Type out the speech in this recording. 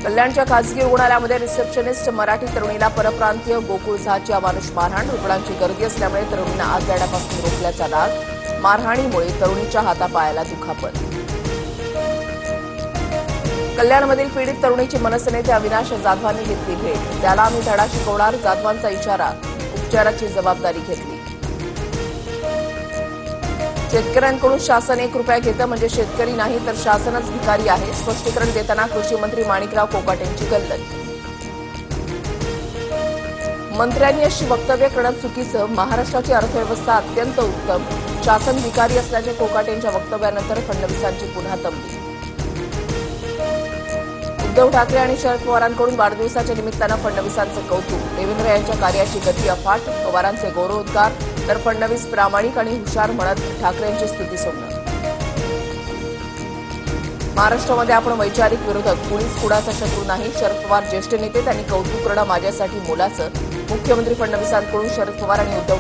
कल्याणच्या खासगी रुग्णालयामध्ये रिसेप्शनिस्ट मराठी तरुणीला परप्रांतीय गोकुळ झहाची अमानुष मारहाण. रुग्णांची गर्दी असल्यामुळे तरुणींना आत जाण्यापासून रोखल्याचा डाग. मारहाणीमुळे तरुणीच्या हातापायाला दुखापत. कल्याणमधील पीडित तरुणीची मनसेनेते अविनाश जाधवांनी घेतली भेट. त्याला आम्ही धडा शिकवणार, जाधवांचा इशारा. उपचाराची जबाबदारी घेतली. शेतकऱ्यांकडून शासन 1 रुपया घेतं म्हणजे शेतकरी नाही तर शासनच भिकारी आहे. स्पष्टीकरण देताना कृषी मंत्री माणिकराव कोकाटेंची गल्लत. मंत्र्यांनी अशी वक्तव्य करणं चुकीचं. महाराष्ट्राची अर्थव्यवस्था अत्यंत उत्तम. शासन भिकारी असल्याचे कोकाटेंच्या वक्तव्यानंतर फडणवीसांची पुन्हा तंबी. उद्धव ठाकरे आणि शरद पवारांकडून वाढदिवसाच्या निमित्तानं फडणवीसांचं कौतुक. देवेंद्र यांच्या कार्याची गती अफाट. पवारांचे गौरवोद्गार तर फडणवीस प्रामाणिक आणि हुशार म्हणत ठाकरेंची स्तुती सोडलं. महाराष्ट्रामध्ये आपण वैचारिक विरोधक, कुणीच कुणाचा शत्रू नाही. शरद पवार ज्येष्ठ नेते, त्यांनी कौतुक करणं माझ्यासाठी मोलाचं. मुख्यमंत्री फडणवीसांकडून शरद पवार आणि उद्धव